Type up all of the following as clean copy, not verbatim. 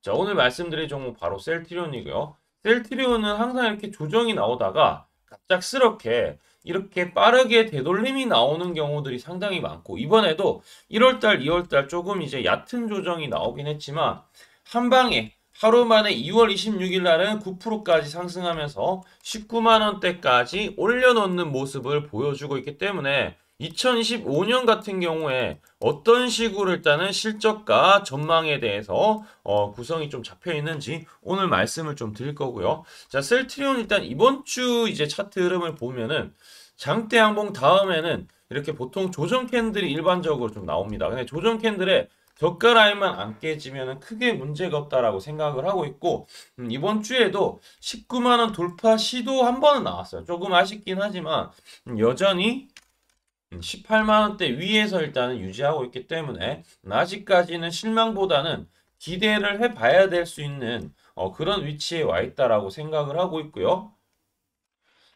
자, 오늘 말씀드릴 종목 바로 셀트리온이고요. 셀트리온은 항상 이렇게 조정이 나오다가 갑작스럽게 이렇게 빠르게 되돌림이 나오는 경우들이 상당히 많고, 이번에도 1월달, 2월달 조금 이제 얕은 조정이 나오긴 했지만 한 방에 하루 만에 2월 26일 날은 9%까지 상승하면서 19만 원대까지 올려놓는 모습을 보여주고 있기 때문에 2025년 같은 경우에 어떤 식으로 일단은 실적과 전망에 대해서 구성이 좀 잡혀 있는지 오늘 말씀을 좀 드릴 거고요. 자, 셀트리온 일단 이번 주 이제 차트 흐름을 보면은 장대 양봉 다음에는 이렇게 보통 조정 캔들이 일반적으로 좀 나옵니다. 근데 조정 캔들에 저가 라인만 안 깨지면 크게 문제가 없다라고 생각을 하고 있고, 이번 주에도 19만 원 돌파 시도 한 번은 나왔어요. 조금 아쉽긴 하지만 여전히 18만 원대 위에서 일단은 유지하고 있기 때문에 아직까지는 실망보다는 기대를 해봐야 될 수 있는 그런 위치에 와 있다라고 생각을 하고 있고요.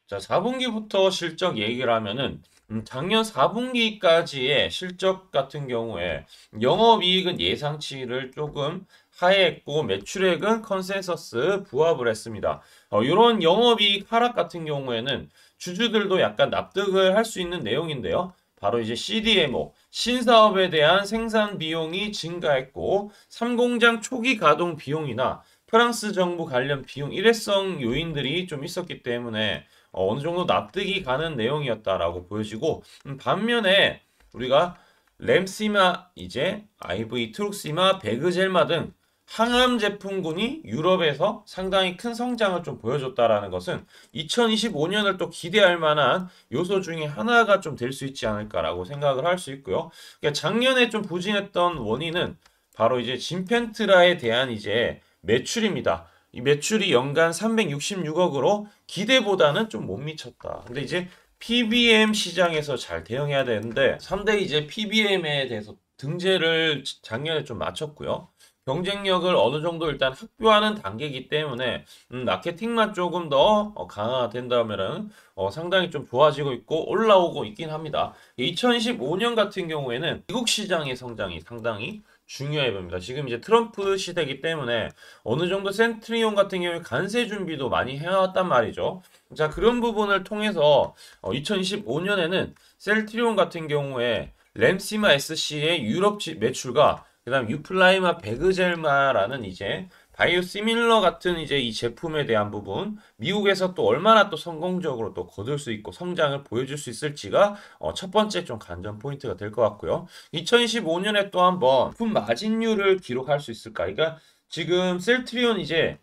자, 4분기부터 실적 얘기를 하면은 작년 4분기까지의 실적 같은 경우에 영업이익은 예상치를 조금 하회했고 매출액은 컨센서스 부합을 했습니다. 이런 영업이익 하락 같은 경우에는 주주들도 약간 납득을 할 수 있는 내용인데요. 바로 이제 CDMO, 신사업에 대한 생산 비용이 증가했고 3공장 초기 가동 비용이나 프랑스 정부 관련 비용 일회성 요인들이 좀 있었기 때문에 어느 정도 납득이 가는 내용이었다라고 보여지고, 반면에 우리가 램시마, 이제 IV 트룩시마, 베그젤마 등 항암 제품군이 유럽에서 상당히 큰 성장을 좀 보여줬다라는 것은 2025년을 또 기대할 만한 요소 중에 하나가 좀 될 수 있지 않을까라고 생각을 할 수 있고요. 그러니까 작년에 좀 부진했던 원인은 바로 이제 진펜트라에 대한 이제 매출입니다. 이 매출이 연간 366억으로 기대보다는 좀 못 미쳤다. 근데 이제 PBM 시장에서 잘 대응해야 되는데 3대 이제 PBM에 대해서 등재를 작년에 좀 마쳤고요. 경쟁력을 어느 정도 일단 확보하는 단계이기 때문에 마케팅만 조금 더 강화된다면은 상당히 좀 좋아지고 있고 올라오고 있긴 합니다. 2025년 같은 경우에는 미국 시장의 성장이 상당히 중요해 보입니다. 지금 이제 트럼프 시대이기 때문에 어느 정도 센트리온 같은 경우에 관세 준비도 많이 해왔단 말이죠. 자, 그런 부분을 통해서 2025년에는 셀트리온 같은 경우에 램시마 SC의 유럽 매출과 그다음 유플라이마 베그젤마라는 이제 바이오시밀러 같은 이제 이 제품에 대한 부분 미국에서 또 얼마나 또 성공적으로 또 거둘 수 있고 성장을 보여줄 수 있을지가 첫 번째 좀 관전 포인트가 될 것 같고요. 2025년에 또 한번 높은 마진율을 기록할 수 있을까? 그러니까 지금 셀트리온 이제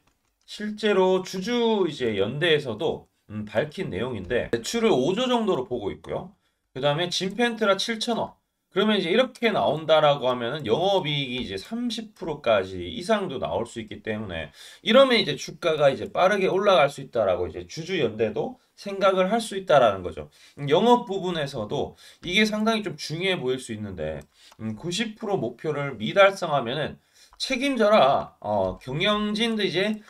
실제로 주주 이제 연대에서도 밝힌 내용인데 매출을 5조 정도로 보고 있고요. 그 다음에 진펜트라 7천억. 그러면 이제 이렇게 나온다라고 하면은 영업이익이 이제 30%까지 이상도 나올 수 있기 때문에 이러면 이제 주가가 이제 빠르게 올라갈 수 있다라고 이제 주주연대도 생각을 할 수 있다라는 거죠. 영업 부분에서도 이게 상당히 좀 중요해 보일 수 있는데 90% 목표를 미달성하면은 책임져라. 경영진도 이제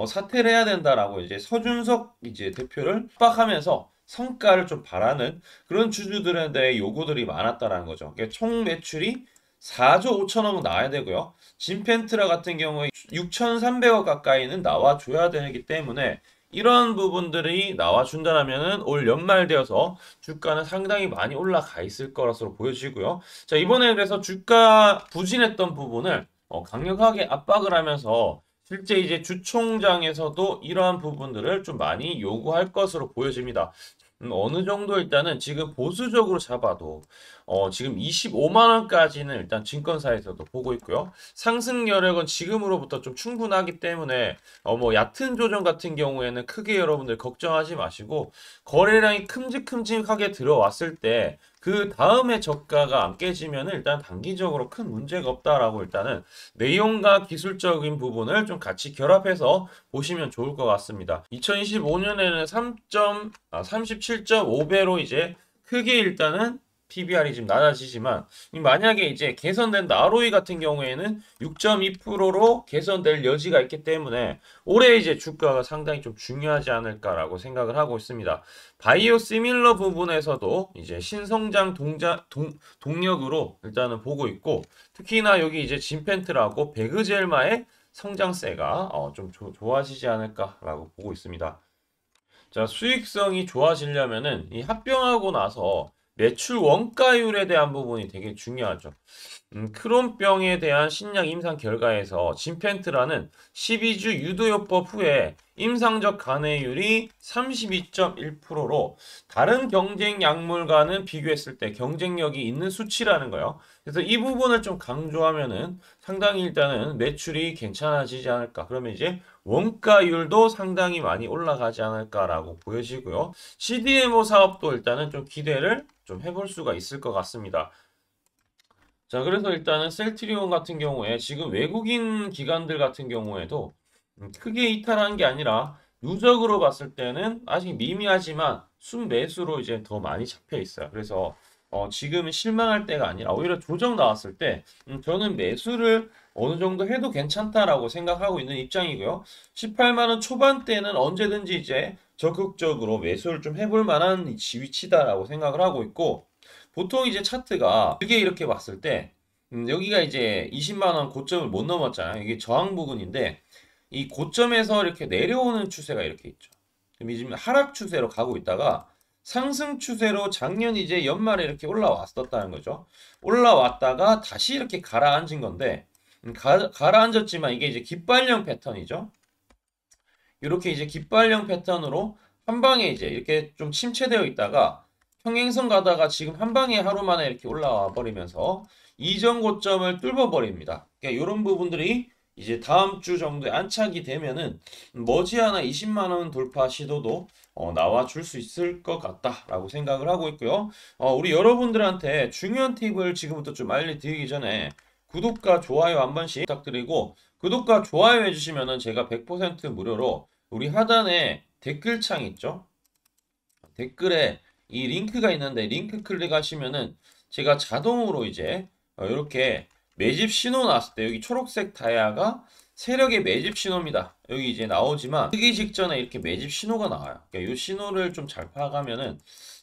사퇴를 해야 된다라고 이제 서준석 이제 대표를 협박하면서 성과를 좀 바라는 그런 주주들에 대해 요구들이 많았다라는 거죠. 그러니까 총 매출이 4조 5천억은 나와야 되고요. 진펜트라 같은 경우에 6,300억 가까이는 나와줘야 되기 때문에 이런 부분들이 나와준다면은 올 연말 되어서 주가는 상당히 많이 올라가 있을 거라서 보여지고요. 자, 이번에 그래서 주가 부진했던 부분을 강력하게 압박을 하면서 실제 이제 주총장에서도 이러한 부분들을 좀 많이 요구할 것으로 보여집니다. 어느 정도 일단은 지금 보수적으로 잡아도 지금 25만 원까지는 일단 증권사에서도 보고 있고요. 상승 여력은 지금으로부터 좀 충분하기 때문에 뭐 얕은 조정 같은 경우에는 크게 여러분들 걱정하지 마시고 거래량이 큼직큼직하게 들어왔을 때 그 다음에 저가가 안 깨지면 일단 단기적으로 큰 문제가 없다라고 일단은 내용과 기술적인 부분을 좀 같이 결합해서 보시면 좋을 것 같습니다. 2025년에는 37.5배로 이제 크게 일단은 PBR이 지금 낮아지지만 만약에 이제 개선된 ROE 같은 경우에는 6.2%로 개선될 여지가 있기 때문에 올해 이제 주가가 상당히 좀 중요하지 않을까라고 생각을 하고 있습니다. 바이오 시밀러 부분에서도 이제 신성장 동력으로 일단은 보고 있고 특히나 여기 이제 진펜트라고 베그젤마의 성장세가 좀 좋아지지 않을까라고 보고 있습니다. 자, 수익성이 좋아지려면은 이 합병하고 나서 매출 원가율에 대한 부분이 되게 중요하죠. 크론병에 대한 신약 임상 결과에서 진펜트라는 12주 유도요법 후에 임상적 간해율이 32.1%로 다른 경쟁 약물과는 비교했을 때 경쟁력이 있는 수치라는 거예요. 그래서 이 부분을 좀 강조하면은 상당히 일단은 매출이 괜찮아지지 않을까. 그러면 이제 원가율도 상당히 많이 올라가지 않을까라고 보여지고요. CDMO 사업도 일단은 좀 기대를 좀 해볼 수가 있을 것 같습니다. 자, 그래서 일단은 셀트리온 같은 경우에 지금 외국인 기관들 같은 경우에도 크게 이탈한 게 아니라 누적으로 봤을 때는 아직 미미하지만 순매수로 이제 더 많이 잡혀 있어요. 그래서 지금은 실망할 때가 아니라 오히려 조정 나왔을 때 저는 매수를 어느 정도 해도 괜찮다라고 생각하고 있는 입장이고요. 18만 원 초반대는 언제든지 이제 적극적으로 매수를 좀 해볼 만한 위치다라고 생각을 하고 있고, 보통 이제 차트가 길게 이렇게 봤을 때 여기가 이제 20만 원 고점을 못 넘었잖아요. 이게 저항 부근인데 이 고점에서 이렇게 내려오는 추세가 이렇게 있죠. 그럼 지금 하락 추세로 가고 있다가 상승 추세로 작년 이제 연말에 이렇게 올라왔었다는 거죠. 올라왔다가 다시 이렇게 가라앉은 건데 가라앉았지만 이게 이제 깃발령 패턴이죠. 이렇게 이제 깃발령 패턴으로 한 방에 이제 이렇게 좀 침체되어 있다가 평행선 가다가 지금 한 방에 하루 만에 이렇게 올라와 버리면서 이전 고점을 뚫어 버립니다. 그러니까 이런 부분들이 이제 다음 주 정도에 안착이 되면은 머지않아 20만 원 돌파 시도도 나와 줄 수 있을 것 같다라고 생각을 하고 있고요. 우리 여러분들한테 중요한 팁을 지금부터 좀 알려드리기 전에 구독과 좋아요 한 번씩 부탁드리고, 구독과 좋아요 해주시면은 제가 100% 무료로 우리 하단에 댓글창 있죠? 댓글에 이 링크가 있는데 링크 클릭하시면은 제가 자동으로 이제 이렇게 매집 신호 나왔을 때 여기 초록색 다이아가 세력의 매집 신호입니다. 여기 이제 나오지만 뜨기 직전에 이렇게 매집 신호가 나와요. 그러니까 이 신호를 좀 잘 파악하면은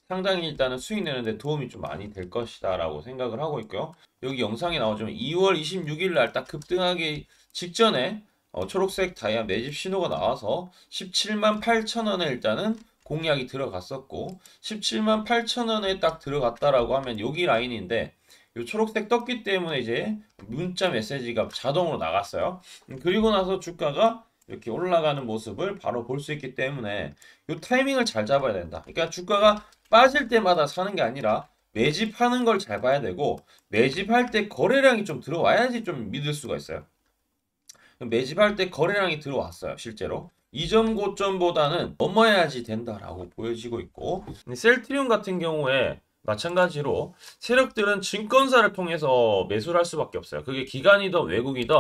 상당히 일단은 수익 내는데 도움이 좀 많이 될 것이다 라고 생각을 하고 있고요. 여기 영상에 나오지만 2월 26일 날 딱 급등하기 직전에 초록색 다이아 매집 신호가 나와서 17만 8천 원에 일단은 공략이 들어갔었고, 17만 8천 원에 딱 들어갔다라고 하면 여기 라인인데 이 초록색 떴기 때문에 이제 문자 메시지가 자동으로 나갔어요. 그리고 나서 주가가 이렇게 올라가는 모습을 바로 볼 수 있기 때문에 이 타이밍을 잘 잡아야 된다. 그러니까 주가가 빠질 때마다 사는 게 아니라 매집하는 걸 잘 봐야 되고, 매집할 때 거래량이 좀 들어와야지 좀 믿을 수가 있어요. 매집할 때 거래량이 들어왔어요, 실제로. 이전 고점보다는 넘어야지 된다라고 보여지고 있고, 셀트리온 같은 경우에 마찬가지로 세력들은 증권사를 통해서 매수를 할 수밖에 없어요. 그게 기관이든 외국이든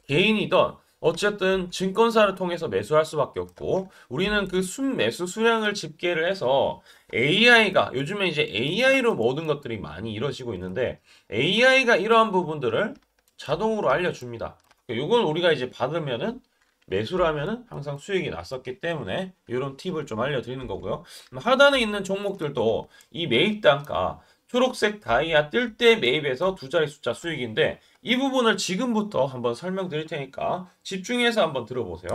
개인이든 어쨌든 증권사를 통해서 매수할 수밖에 없고, 우리는 그 순매수 수량을 집계를 해서 AI가 요즘에 이제 AI로 모든 것들이 많이 이루어지고 있는데 AI가 이러한 부분들을 자동으로 알려줍니다. 이건 우리가 이제 받으면은 매수를 하면은 항상 수익이 났었기 때문에 이런 팁을 좀 알려드리는 거고요. 하단에 있는 종목들도 이 매입 단가 초록색 다이아 뜰 때 매입해서 두 자리 숫자 수익인데 이 부분을 지금부터 한번 설명드릴 테니까 집중해서 한번 들어보세요.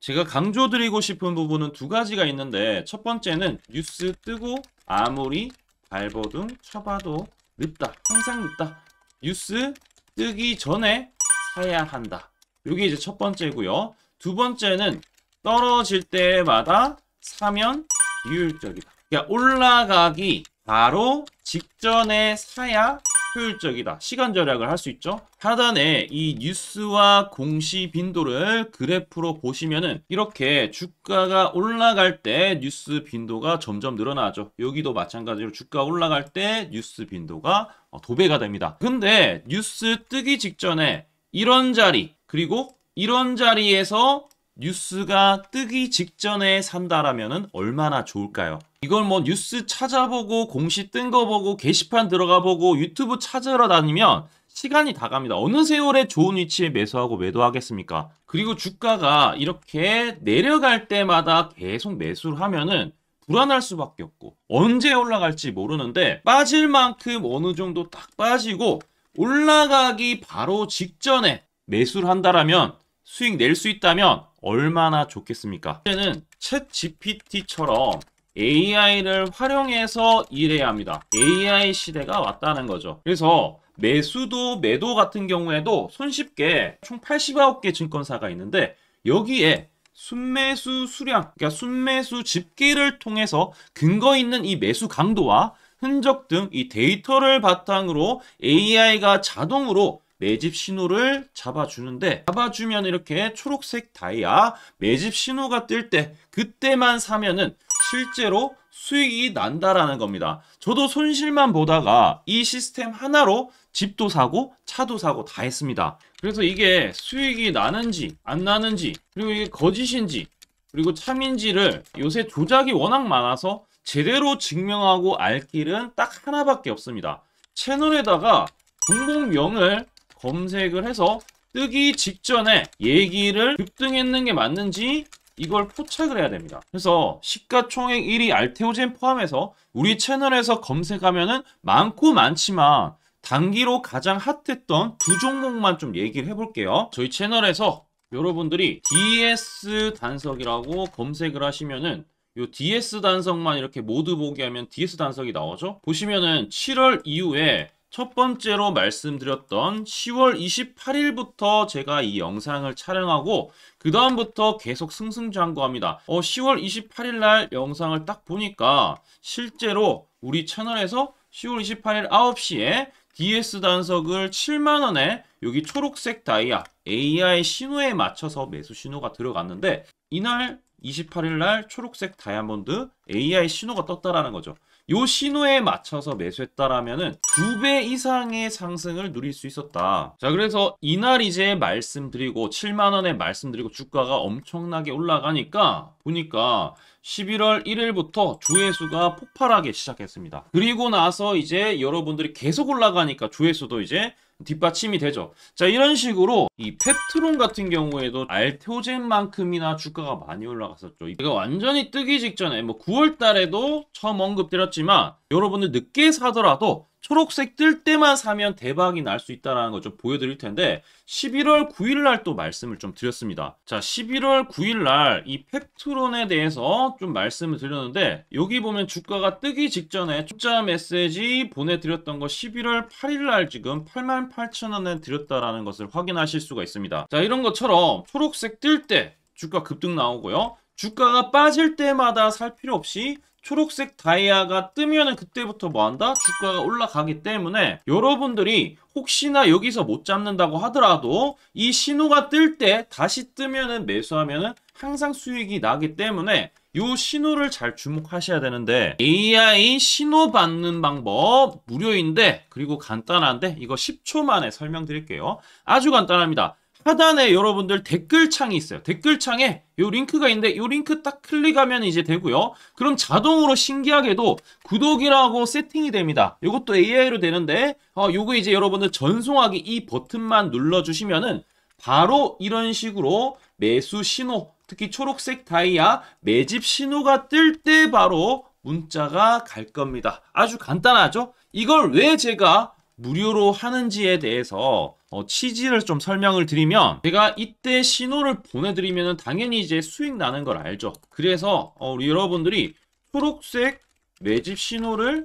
제가 강조드리고 싶은 부분은 두 가지가 있는데, 첫 번째는 뉴스 뜨고 아무리 발버둥 쳐봐도 늦다. 항상 늦다. 뉴스 뜨기 전에 사야 한다. 이게 이제 첫 번째고요. 두 번째는 떨어질 때마다 사면 비효율적이다. 그러니까 올라가기 바로 직전에 사야 효율적이다. 시간 절약을 할 수 있죠. 하단에 이 뉴스와 공시 빈도를 그래프로 보시면은 이렇게 주가가 올라갈 때 뉴스 빈도가 점점 늘어나죠. 여기도 마찬가지로 주가 올라갈 때 뉴스 빈도가 도배가 됩니다. 근데 뉴스 뜨기 직전에 이런 자리, 그리고 이런 자리에서 뉴스가 뜨기 직전에 산다라면은 얼마나 좋을까요? 이걸 뭐 뉴스 찾아보고 공시 뜬 거 보고 게시판 들어가 보고 유튜브 찾으러 다니면 시간이 다 갑니다. 어느 세월에 좋은 위치에 매수하고 매도하겠습니까? 그리고 주가가 이렇게 내려갈 때마다 계속 매수를 하면은 불안할 수밖에 없고 언제 올라갈지 모르는데, 빠질 만큼 어느 정도 딱 빠지고 올라가기 바로 직전에 매수를 한다라면 수익 낼 수 있다면 얼마나 좋겠습니까? 이제는 챗 GPT처럼 AI를 활용해서 일해야 합니다. AI 시대가 왔다는 거죠. 그래서 매수도 매도 같은 경우에도 손쉽게 총 89개 증권사가 있는데 여기에 순매수 수량, 그러니까 순매수 집계를 통해서 근거 있는 이 매수 강도와 흔적 등 이 데이터를 바탕으로 AI가 자동으로 매집 신호를 잡아주는데, 잡아주면 이렇게 초록색 다이아 매집 신호가 뜰 때 그때만 사면은 실제로 수익이 난다라는 겁니다. 저도 손실만 보다가 이 시스템 하나로 집도 사고 차도 사고 다 했습니다. 그래서 이게 수익이 나는지 안 나는지, 그리고 이게 거짓인지 그리고 참인지를 요새 조작이 워낙 많아서 제대로 증명하고 알 길은 딱 하나밖에 없습니다. 채널에다가 공공명을 검색을 해서 뜨기 직전에 얘기를 급등했는 게 맞는지 이걸 포착을 해야 됩니다. 그래서 시가총액 1위 알테오젠 포함해서 우리 채널에서 검색하면은 많고 많지만 단기로 가장 핫했던 두 종목만 좀 얘기를 해볼게요. 저희 채널에서 여러분들이 DS 단석이라고 검색을 하시면은 요 DS 단석만 이렇게 모두 보기 하면 DS 단석이 나오죠. 보시면은 7월 이후에 첫 번째로 말씀드렸던 10월 28일부터 제가 이 영상을 촬영하고 그 다음부터 계속 승승장구합니다. 10월 28일 날 영상을 딱 보니까 실제로 우리 채널에서 10월 28일 9시에 DS 단석을 7만원에 여기 초록색 다이아 AI 신호에 맞춰서 매수 신호가 들어갔는데 이날 28일 날 초록색 다이아몬드 AI 신호가 떴다라는 거죠. 요 신호에 맞춰서 매수했다라면은 2배 이상의 상승을 누릴 수 있었다. 자, 그래서 이날 이제 말씀드리고 7만원에 말씀드리고 주가가 엄청나게 올라가니까 보니까 11월 1일부터 조회수가 폭발하기 시작했습니다. 그리고 나서 이제 여러분들이 계속 올라가니까 조회수도 이제 뒷받침이 되죠. 자, 이런 식으로 이 펩트론 같은 경우에도 알테오젠만큼이나 주가가 많이 올라갔었죠. 이거 완전히 뜨기 직전에 9월 달에도 처음 언급드렸지만 여러분들 늦게 사더라도 초록색 뜰 때만 사면 대박이 날 수 있다는 거 좀 보여드릴 텐데 11월 9일 날 또 말씀을 좀 드렸습니다. 자, 11월 9일 날 이 펩트론에 대해서 좀 말씀을 드렸는데 여기 보면 주가가 뜨기 직전에 투자 메시지 보내드렸던 거 11월 8일 날 지금 88,000원에 드렸다라는 것을 확인하실 수가 있습니다. 자, 이런 것처럼 초록색 뜰 때 주가 급등 나오고요. 주가가 빠질 때마다 살 필요 없이 초록색 다이아가 뜨면은 그때부터 뭐한다? 주가가 올라가기 때문에 여러분들이 혹시나 여기서 못 잡는다고 하더라도 이 신호가 뜰 때 다시 뜨면은 매수하면은 항상 수익이 나기 때문에 요 신호를 잘 주목하셔야 되는데 AI 신호 받는 방법 무료인데 그리고 간단한데 이거 10초 만에 설명드릴게요. 아주 간단합니다. 하단에 여러분들 댓글창이 있어요. 댓글창에 요 링크가 있는데 요 링크 딱 클릭하면 이제 되고요. 그럼 자동으로 신기하게도 구독이라고 세팅이 됩니다. 요것도 AI로 되는데 요거 이제 여러분들 전송하기 이 버튼만 눌러주시면은 바로 이런 식으로 매수 신호, 특히 초록색 다이아 매집 신호가 뜰 때 바로 문자가 갈 겁니다. 아주 간단하죠? 이걸 왜 제가 무료로 하는지에 대해서 취지를 좀 설명을 드리면 제가 이때 신호를 보내드리면 당연히 이제 수익 나는 걸 알죠. 그래서 우리 여러분들이 초록색 매집 신호를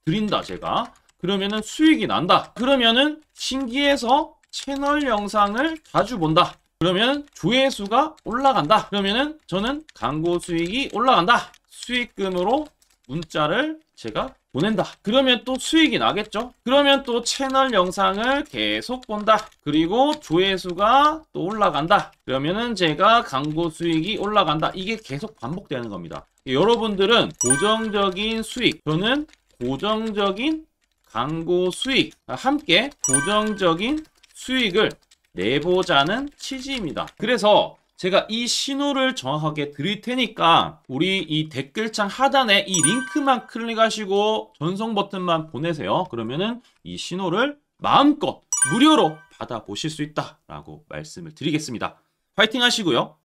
드린다 제가. 그러면은 수익이 난다. 그러면은 신기해서 채널 영상을 자주 본다. 그러면 조회수가 올라간다. 그러면은 저는 광고 수익이 올라간다. 수익금으로 문자를 제가 보낸다. 그러면 또 수익이 나겠죠? 그러면 또 채널 영상을 계속 본다. 그리고 조회수가 또 올라간다. 그러면은 제가 광고 수익이 올라간다. 이게 계속 반복되는 겁니다. 여러분들은 고정적인 수익, 저는 고정적인 광고 수익, 함께 고정적인 수익을 내보자는 취지입니다. 그래서 제가 이 신호를 정확하게 드릴 테니까 우리 이 댓글창 하단에 이 링크만 클릭하시고 전송 버튼만 보내세요. 그러면은 이 신호를 마음껏 무료로 받아보실 수 있다라고 말씀을 드리겠습니다. 파이팅 하시고요.